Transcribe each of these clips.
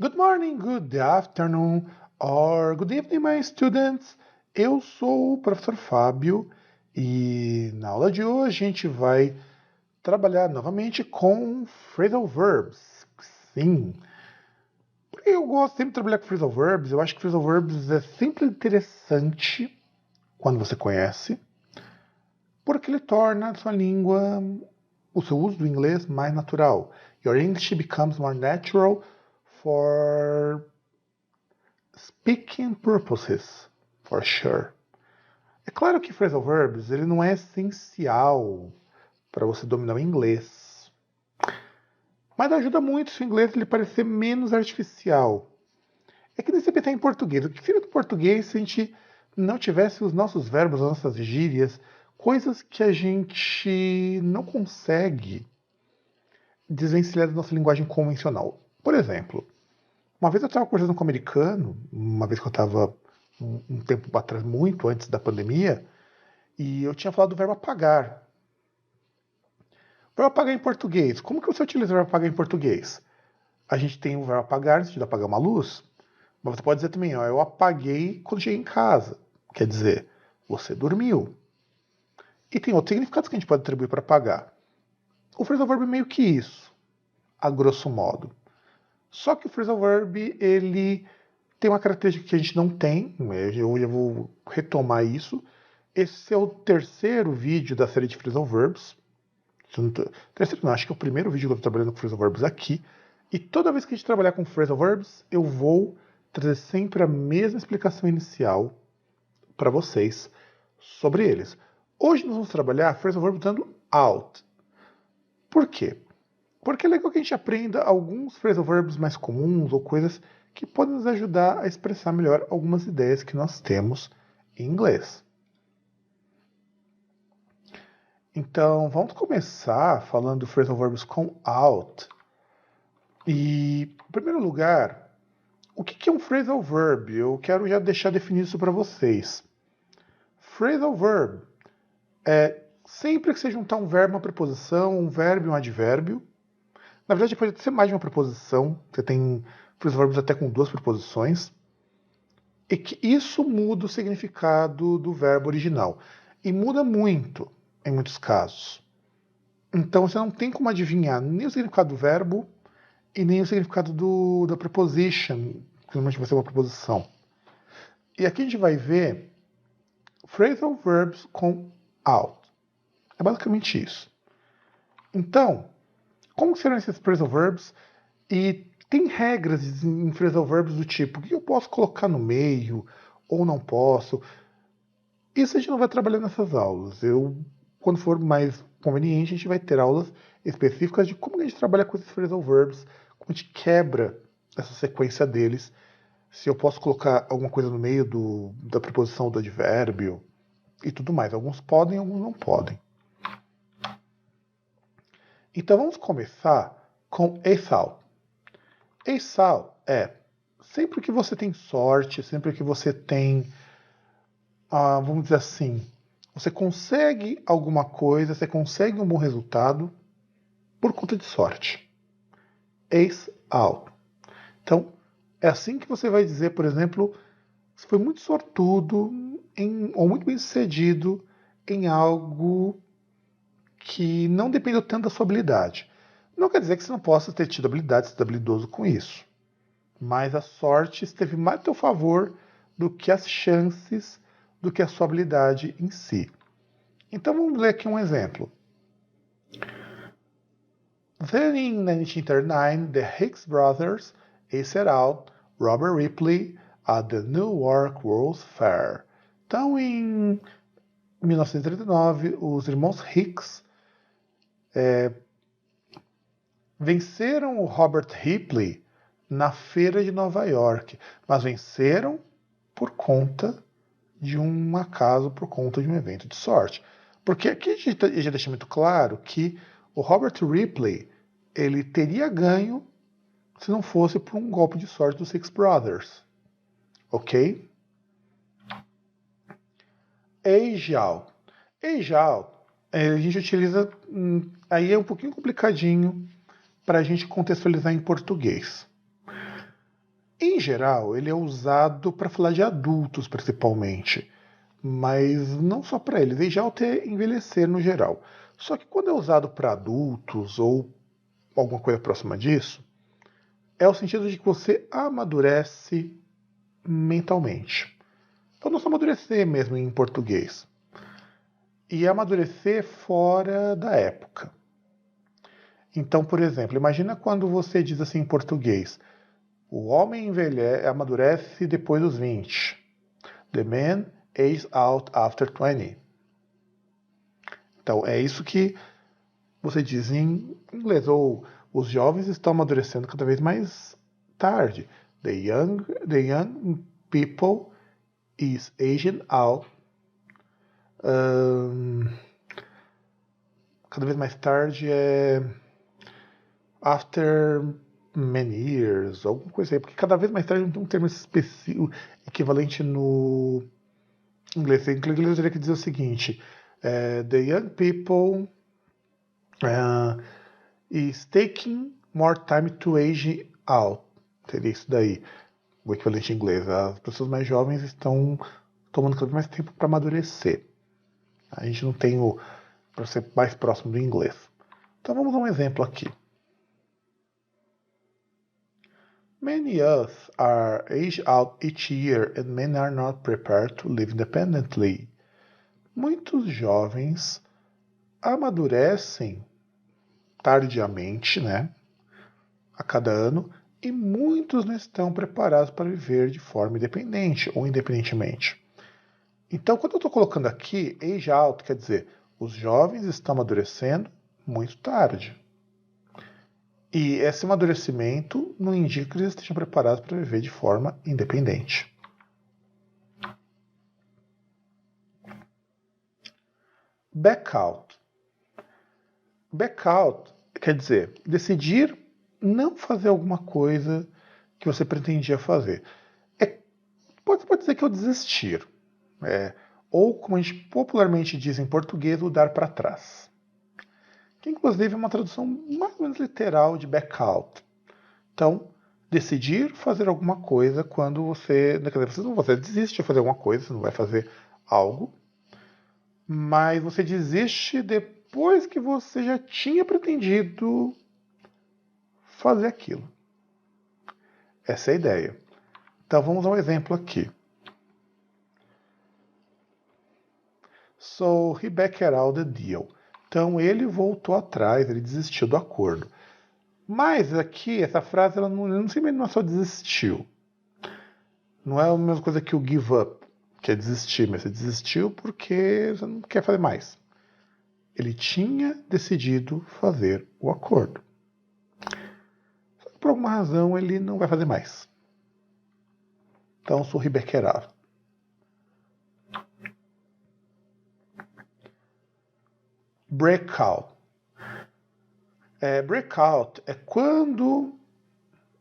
Good morning, good afternoon, or good evening, my students. Eu sou o professor Fábio e na aula de hoje a gente vai trabalhar novamente com phrasal verbs. Sim, eu gosto sempre de trabalhar com phrasal verbs. Eu acho que phrasal verbs é sempre interessante quando você conhece, porque ele torna a sua língua, o seu uso do inglês mais natural. Your English becomes more natural for speaking purposes, for sure. É claro que phrasal verbs ele não é essencial para você dominar o inglês, mas ajuda muito se o inglês ele parecer menos artificial. É que nem você pensar em português. O que seria do português se a gente não tivesse os nossos verbos, as nossas gírias, coisas que a gente não consegue desvencilhar da nossa linguagem convencional? Por exemplo, uma vez eu estava conversando com um americano, uma vez que eu estava um tempo atrás, muito antes da pandemia, e eu tinha falado do verbo apagar. O verbo apagar em português. Como que você utiliza o verbo apagar em português? A gente tem o verbo apagar no sentido de apagar uma luz, mas você pode dizer também, ó, eu apaguei quando cheguei em casa. Quer dizer, você dormiu. E tem outros significados que a gente pode atribuir para apagar. O phrasal verb é meio que isso, a grosso modo. Só que o phrasal verb, ele tem uma característica que a gente não tem, eu já vou retomar isso. Esse é o terceiro vídeo da série de phrasal verbs. Terceiro não, acho que é o primeiro vídeo que eu estou trabalhando com phrasal verbs aqui. E toda vez que a gente trabalhar com phrasal verbs, eu vou trazer sempre a mesma explicação inicial para vocês sobre eles. Hoje nós vamos trabalhar phrasal verb usando out. Por quê? Porque é legal que a gente aprenda alguns phrasal verbs mais comuns ou coisas que podem nos ajudar a expressar melhor algumas ideias que nós temos em inglês. Então, vamos começar falando do phrasal verbs com out. E, em primeiro lugar, o que é um phrasal verb? Eu quero já deixar definido isso para vocês. Phrasal verb é sempre que você juntar um verbo, uma preposição, um verbo e um advérbio. Na verdade, pode ser mais de uma preposição. Você tem phrasal verbs até com duas preposições. E que isso muda o significado do verbo original. E muda muito, em muitos casos. Então, você não tem como adivinhar nem o significado do verbo e nem o significado da preposition, que normalmente vai ser uma preposição. E aqui a gente vai ver phrasal verbs com out. É basicamente isso. Então, como serão esses phrasal verbs? E tem regras em phrasal verbs do tipo, o que eu posso colocar no meio ou não posso? Isso a gente não vai trabalhar nessas aulas. Quando for mais conveniente, a gente vai ter aulas específicas de como a gente trabalha com esses phrasal verbs, como a gente quebra essa sequência deles, se eu posso colocar alguma coisa no meio da preposição do advérbio e tudo mais. Alguns podem, alguns não podem. Então vamos começar com Eisal. Eisal é sempre que você tem sorte, sempre que você tem, vamos dizer assim, você consegue alguma coisa, você consegue um bom resultado por conta de sorte. Eisal. Então, é assim que você vai dizer, por exemplo, você foi muito sortudo ou muito bem sucedido em algo que não dependeu tanto da sua habilidade. Não quer dizer que você não possa ter tido habilidade, ser habilidoso com isso. Mas a sorte esteve mais a seu favor do que as chances, do que a sua habilidade em si. Então vamos ler aqui um exemplo. Then in 1939, the Hicks brothers aced out Robert Ripley at the Newark World's Fair. Então, em 1939, os irmãos Hicks venceram o Robert Ripley na feira de Nova York, mas venceram por conta de um acaso, por conta de um evento de sorte. Porque aqui a gente já deixa muito claro que o Robert Ripley ele teria ganho se não fosse por um golpe de sorte dos Six Brothers. Ok? Eijal. Eijal, a gente utiliza, aí é um pouquinho complicadinho para a gente contextualizar em português. Em geral, ele é usado para falar de adultos, principalmente. Mas não só para eles, age out é envelhecer no geral. Só que quando é usado para adultos ou alguma coisa próxima disso, é o sentido de que você amadurece mentalmente. Então, não só amadurecer mesmo em português. E amadurecer fora da época. Então, por exemplo, imagina quando você diz assim em português: o homem amadurece depois dos 20. The man ages out after 20. Então, é isso que você diz em inglês. Ou os jovens estão amadurecendo cada vez mais tarde. The young people is aging out cada vez mais tarde é after many years, alguma coisa aí, porque cada vez mais tarde não tem um termo específico equivalente no inglês. Em inglês eu teria que dizer o seguinte: the young people is taking more time to age out. Teria isso daí, o equivalente em inglês. As pessoas mais jovens estão tomando cada vez mais tempo para amadurecer. A gente não tem o para ser mais próximo do inglês. Então vamos a um exemplo aqui. Many youth are aged out each year and many are not prepared to live independently. Muitos jovens amadurecem tardiamente, né, a cada ano, e muitos não estão preparados para viver de forma independente ou independentemente. Então, quando eu estou colocando aqui, age out, quer dizer, os jovens estão amadurecendo muito tarde. E esse amadurecimento não indica que eles estejam preparados para viver de forma independente. Back out. Back out quer dizer decidir não fazer alguma coisa que você pretendia fazer. Pode dizer que é o desistir. Ou, como a gente popularmente diz em português, o dar para trás. Que inclusive é uma tradução mais ou menos literal de back out. Então, decidir fazer alguma coisa quando você desiste de fazer alguma coisa, você não vai fazer algo, mas você desiste depois que você já tinha pretendido fazer aquilo. Essa é a ideia. Então vamos a um exemplo aqui. So he backed out the deal. Então ele voltou atrás, ele desistiu do acordo. Mas aqui, essa frase, ela não simplesmente não só desistiu. Não é a mesma coisa que o give up, que é desistir, mas você desistiu porque você não quer fazer mais. Ele tinha decidido fazer o acordo. Só que por alguma razão ele não vai fazer mais. Então, sou ribequerado. Breakout. Breakout é quando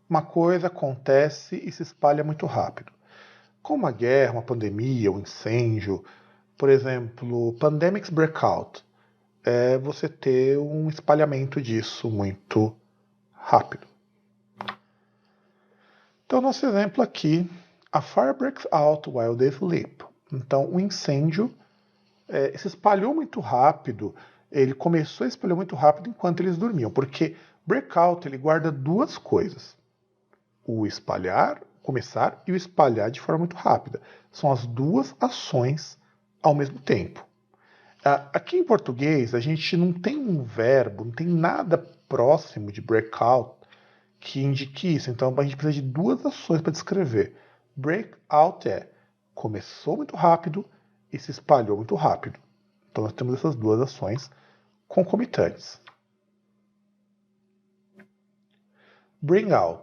uma coisa acontece e se espalha muito rápido. Como uma guerra, uma pandemia, um incêndio. Por exemplo, pandemics breakout. É você ter um espalhamento disso muito rápido. Então, nosso exemplo aqui, a fire breaks out while they sleep. Então, o incêndio se espalhou muito rápido, ele começou a espalhar muito rápido enquanto eles dormiam, porque breakout ele guarda duas coisas. O espalhar, começar, e o espalhar de forma muito rápida. São as duas ações ao mesmo tempo. Aqui em português, a gente não tem um verbo, não tem nada próximo de breakout que indique isso. Então, a gente precisa de duas ações para descrever. Breakout começou muito rápido e se espalhou muito rápido. Então, nós temos essas duas ações concomitantes. Bring out.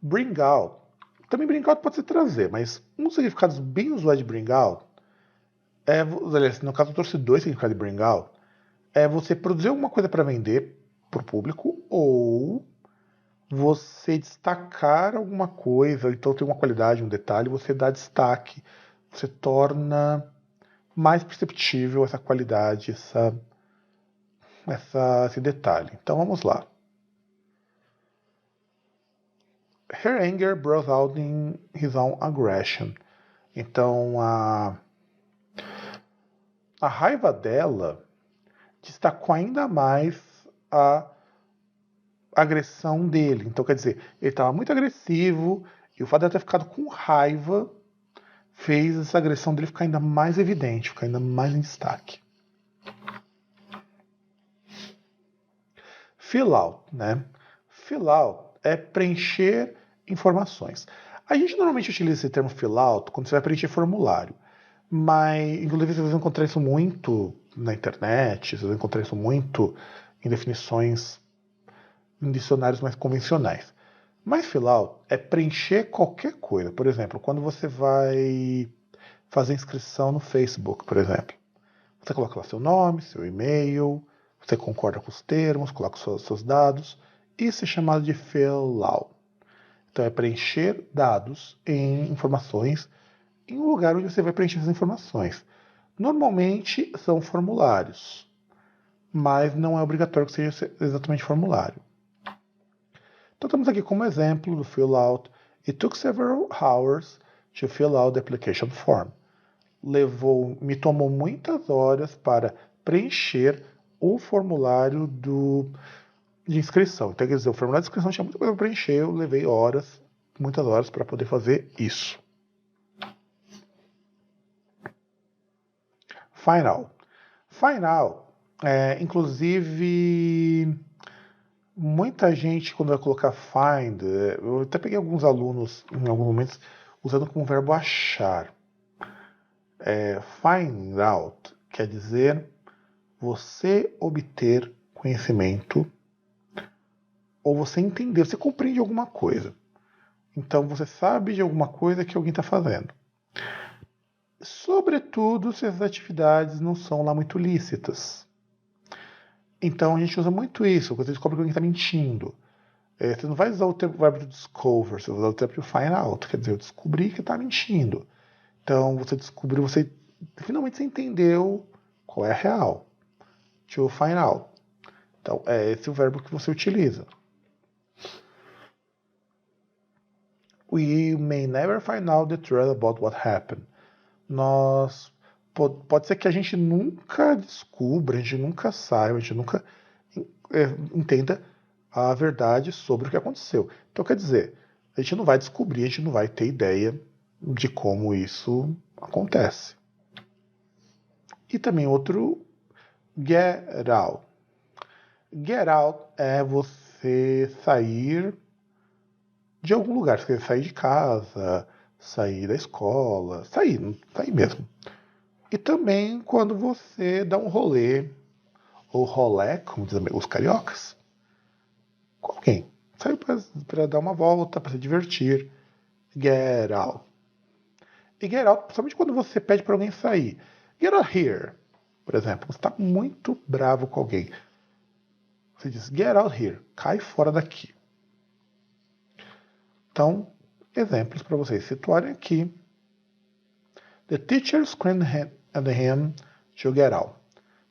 Bring out. Também bring out pode ser trazer, mas um dos significados bem usuais de bring out aliás, no caso eu trouxe dois significados de bring out, é você produzir alguma coisa para vender para o público ou você destacar alguma coisa, então tem uma qualidade, um detalhe, você dá destaque, você torna mais perceptível essa qualidade, esse detalhe. Então vamos lá. Her anger broke out in his own aggression. Então, a raiva dela destacou ainda mais a agressão dele. Então, quer dizer, ele estava muito agressivo e o fato de ele ter ficado com raiva fez essa agressão dele ficar ainda mais evidente, ficar ainda mais em destaque. Fill out, né? Fill out é preencher informações. A gente normalmente utiliza esse termo fill out quando você vai preencher formulário. Mas, inclusive, vocês vão encontrar isso muito na internet, vocês vão encontrar isso muito em definições em dicionários mais convencionais. Mas fill out é preencher qualquer coisa. Por exemplo, quando você vai fazer inscrição no Facebook, por exemplo. Você coloca lá seu nome, seu e-mail, você concorda com os termos, coloca os seus dados. Isso é chamado de fill out. Então é preencher dados em informações em um lugar onde você vai preencher essas informações. Normalmente são formulários, mas não é obrigatório que seja exatamente formulário. Então estamos aqui como exemplo do fill out. It took several hours to fill out the application form. Me tomou muitas horas para preencher o formulário de inscrição. Então, quer dizer, o formulário de inscrição tinha muita coisa para preencher, eu levei horas, muitas horas para poder fazer isso. Final. Final, inclusive, muita gente, quando vai colocar find, eu até peguei alguns alunos, em alguns momentos, usando como verbo achar. Find out quer dizer você obter conhecimento ou você entender, você compreende alguma coisa. Então você sabe de alguma coisa que alguém está fazendo. Sobretudo se as atividades não são lá muito lícitas. Então a gente usa muito isso, quando você descobre que alguém está mentindo. Você não vai usar o verbo to discover, você vai usar o verbo to find out, quer dizer, eu descobri que está mentindo. Então você descobriu, finalmente você entendeu qual é a real. To find out. Então é esse o verbo que você utiliza. We may never find out the truth about what happened. Pode ser que a gente nunca descubra, a gente nunca saiba, a gente nunca entenda a verdade sobre o que aconteceu. Então, quer dizer, a gente não vai descobrir, a gente não vai ter ideia de como isso acontece. E também outro, get out. Get out é você sair de algum lugar. Você quer sair de casa, sair da escola, sair mesmo. E também quando você dá um rolê, ou rolé, como dizem os cariocas, com alguém. Saiu para dar uma volta, para se divertir. Get out. E get out, principalmente quando você pede para alguém sair. Get out here. Por exemplo, você está muito bravo com alguém. Você diz, get out here. Cai fora daqui. Então, exemplos para vocês situarem aqui. The teacher screamed at him to get out.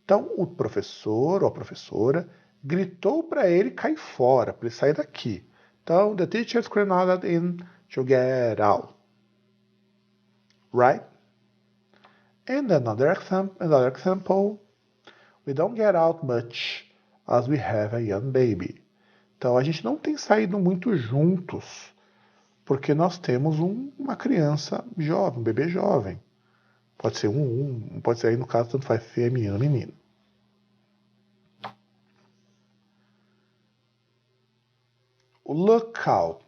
Então, o professor ou a professora gritou para ele cair fora, para ele sair daqui. Então, the teacher screamed at him to get out. Right? And another example, we don't get out much as we have a young baby. Então, a gente não tem saído muito juntos, porque nós temos uma criança jovem, um bebê jovem. Pode ser pode ser aí no caso, tanto faz ser menino ou menino. O lookout.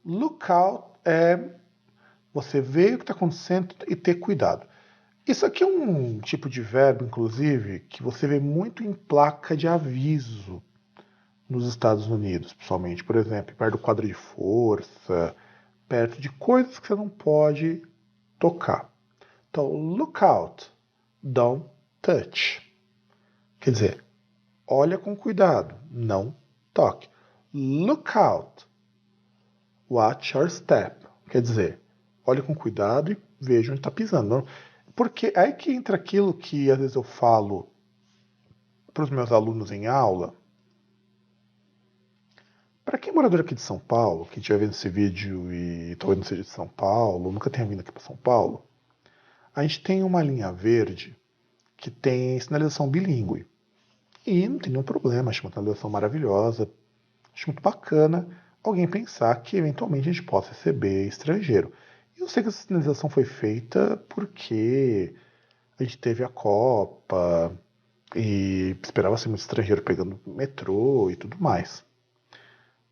Lookout é você ver o que está acontecendo e ter cuidado. Isso aqui é um tipo de verbo, inclusive, que você vê muito em placa de aviso nos Estados Unidos, principalmente. Por exemplo, perto do quadro de força, perto de coisas que você não pode tocar. Então, look out, don't touch. Quer dizer, olha com cuidado, não toque. Look out, watch your step. Quer dizer, olhe com cuidado e veja onde está pisando. Porque é aí que entra aquilo que às vezes eu falo para os meus alunos em aula. Para quem é morador aqui de São Paulo, quem estiver vendo esse vídeo e talvez não seja de São Paulo, nunca tenha vindo aqui para São Paulo, a gente tem uma linha verde que tem sinalização bilíngue. E não tem nenhum problema, acho uma sinalização maravilhosa, acho muito bacana alguém pensar que eventualmente a gente possa receber estrangeiro. E eu sei que essa sinalização foi feita porque a gente teve a Copa e esperava ser muito estrangeiro pegando metrô e tudo mais.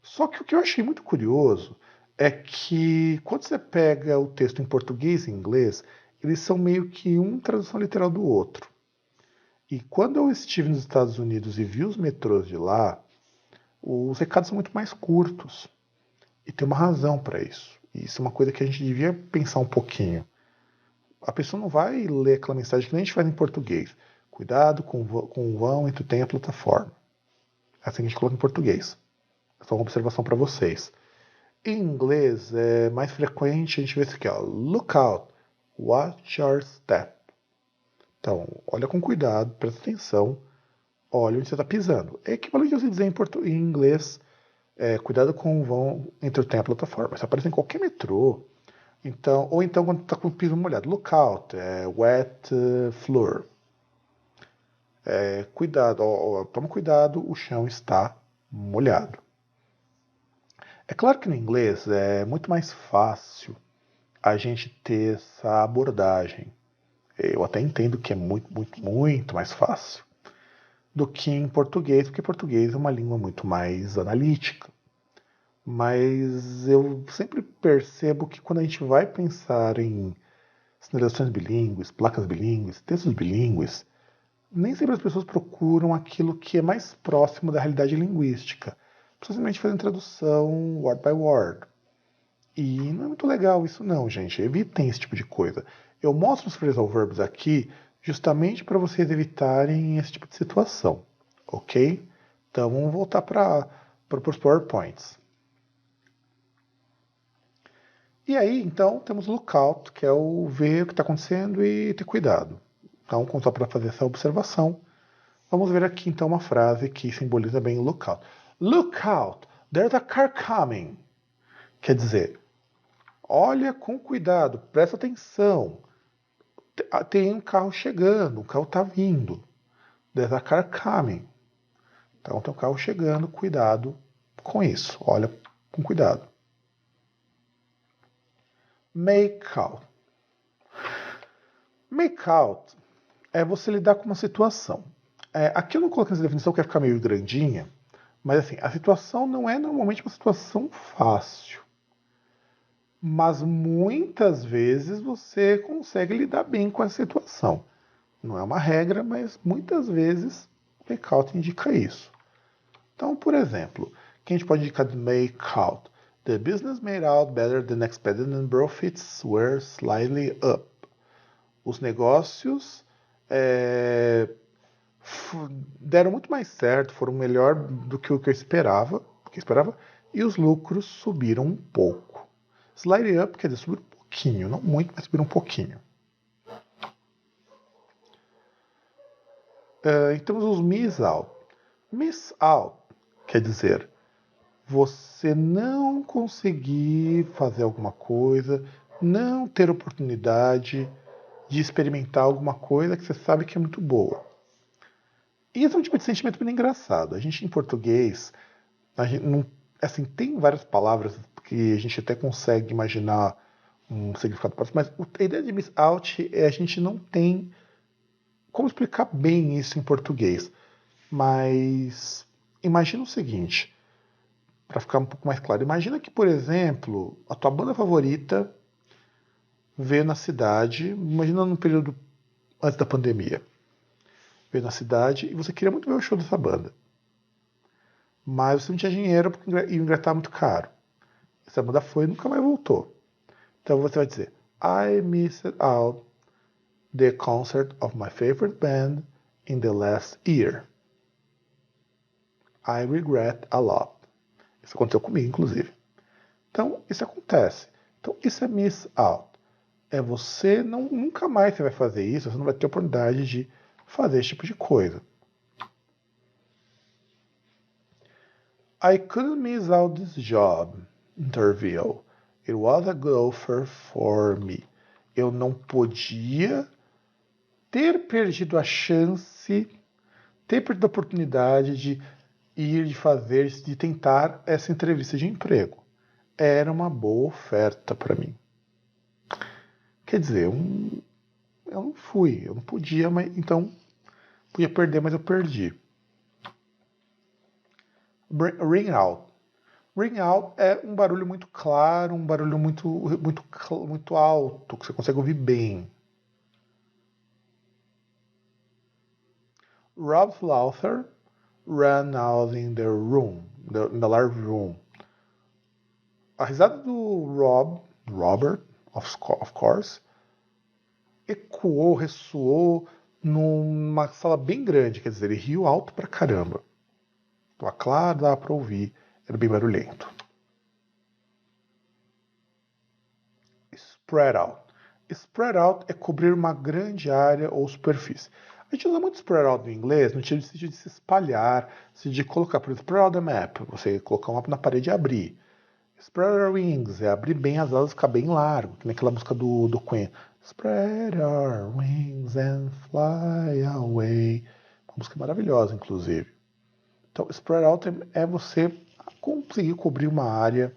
Só que o que eu achei muito curioso é que quando você pega o texto em português e inglês, eles são meio que uma tradução literal do outro. E quando eu estive nos Estados Unidos e vi os metrôs de lá, os recados são muito mais curtos. E tem uma razão para isso. E isso é uma coisa que a gente devia pensar um pouquinho. A pessoa não vai ler aquela mensagem que nem a gente faz em português. Cuidado com o vão entre o trem e a plataforma. É assim que a gente coloca em português. É só uma observação para vocês. Em inglês é mais frequente a gente ver isso aqui, ó. Look out, watch your step. Então, olha com cuidado, presta atenção, olha onde você está pisando. É equivalente a você dizer em inglês, cuidado com o vão entre o trem e a plataforma. Isso aparece em qualquer metrô. Então, ou então quando está com o piso molhado. Look out, wet floor. Cuidado, toma cuidado, o chão está molhado. É claro que no inglês é muito mais fácil a gente ter essa abordagem. Eu até entendo que é muito, muito, muito mais fácil do que em português, porque português é uma língua muito mais analítica. Mas eu sempre percebo que quando a gente vai pensar em sinalizações bilíngues, placas bilíngues, textos bilíngues, nem sempre as pessoas procuram aquilo que é mais próximo da realidade linguística. Simplesmente fazem tradução word by word. E não é muito legal isso não, gente. Evitem esse tipo de coisa. Eu mostro os phrasal verbs aqui justamente para vocês evitarem esse tipo de situação. Ok? Então vamos voltar para os PowerPoints. E aí, então, temos o lookout, que é o ver o que está acontecendo e ter cuidado. Então, só para fazer essa observação, vamos ver aqui então uma frase que simboliza bem o lookout. Look out, there's a car coming. Quer dizer, olha com cuidado, presta atenção. Tem um carro chegando, um carro está vindo. There's a car coming. Então tem um carro chegando, cuidado com isso. Olha com cuidado. Make out. Make out é você lidar com uma situação. Aqui eu não coloquei essa definição que vai ficar meio grandinha, mas assim, a situação não é normalmente uma situação fácil. Mas muitas vezes você consegue lidar bem com essa situação. Não é uma regra, mas muitas vezes o make out indica isso. Então, por exemplo, o que a gente pode indicar de make out? The business made out better than expected and profits were slightly up. Os negócios deram muito mais certo, foram melhor do que o que eu esperava, e os lucros subiram um pouco. Slightly up quer dizer subir um pouquinho, não muito, mas subir um pouquinho. Então temos os miss out. Miss out quer dizer você não conseguir fazer alguma coisa, não ter oportunidade de experimentar alguma coisa que você sabe que é muito boa. E esse é um tipo de sentimento bem engraçado. A gente em português, a gente não, assim, tem várias palavras que a gente até consegue imaginar um significado próximo, mas a ideia de miss out a gente não tem como explicar bem isso em português. Mas imagina o seguinte, para ficar um pouco mais claro. Imagina que, por exemplo, a tua banda favorita veio na cidade, imagina no período antes da pandemia, veio na cidade e você queria muito ver o show dessa banda. Mas você não tinha dinheiro porque o ingresso estava muito caro. Essa banda foi e nunca mais voltou. Então você vai dizer, I missed out the concert of my favorite band in the last year. I regret a lot. Isso aconteceu comigo, inclusive. Então, isso acontece. Então, isso é miss out. Você nunca mais você vai fazer isso, você não vai ter oportunidade de fazer esse tipo de coisa. I couldn't miss out this job interview. It was a good offer for me. Eu não podia ter perdido a chance, ter perdido a oportunidade de ir, de fazer, de tentar essa entrevista de emprego. Era uma boa oferta para mim. Quer dizer, eu não fui, eu não podia, mas então podia perder, mas eu perdi. Ring out. Ring out é um barulho muito claro, um barulho muito alto, que você consegue ouvir bem. Rob Slaughter ran out in the room, in the large room. A risada do Robert, of course, ecoou, ressoou numa sala bem grande, quer dizer, ele riu alto pra caramba. Tava claro, dava pra ouvir, era bem barulhento. Spread out. Spread out é cobrir uma grande área ou superfície. A gente usa muito spread out no inglês no sentido de se espalhar, de colocar, por exemplo, spread out the map, você colocar um mapa na parede e abrir. Spread our wings é abrir bem as asas, ficar bem largo, que nem aquela música do Queen. Spread our wings and fly away. Uma música maravilhosa, inclusive. Então, spread out é você conseguir cobrir uma área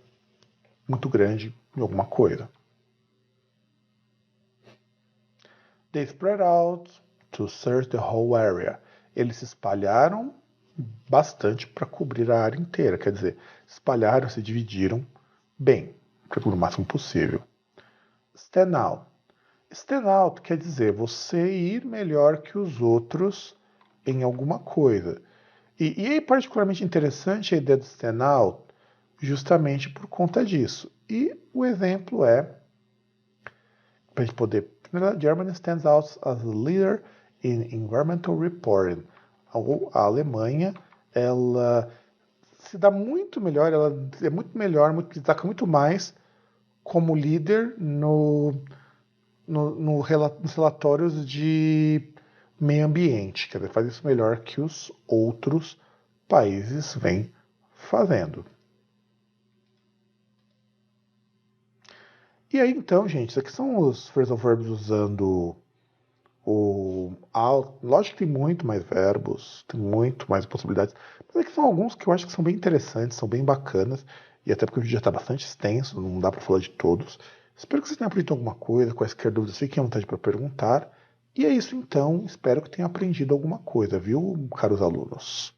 muito grande de alguma coisa. They spread out to search the whole area. Eles se espalharam bastante para cobrir a área inteira. Quer dizer, espalharam, se dividiram bem, para cobrir o máximo possível. Stand out. Stand out quer dizer você ir melhor que os outros em alguma coisa. E é particularmente interessante a ideia do stand out justamente por conta disso. E o exemplo é, para a gente poder... Germany stands out as a leader in environmental reporting. A Alemanha, ela se dá muito melhor, ela é muito melhor, destaca muito mais como líder nos relatórios de meio ambiente. Quer dizer, faz isso melhor que os outros países vêm fazendo. E aí, então, gente, isso aqui são os phrasal verbs usando o out. Lógico que tem muito mais verbos, tem muito mais possibilidades, mas aqui são alguns que eu acho que são bem interessantes, são bem bacanas, e até porque o vídeo já está bastante extenso, não dá para falar de todos. Espero que vocês tenham aprendido alguma coisa, quaisquer dúvidas, fiquem à vontade para perguntar. E é isso então, espero que tenham aprendido alguma coisa, viu, caros alunos?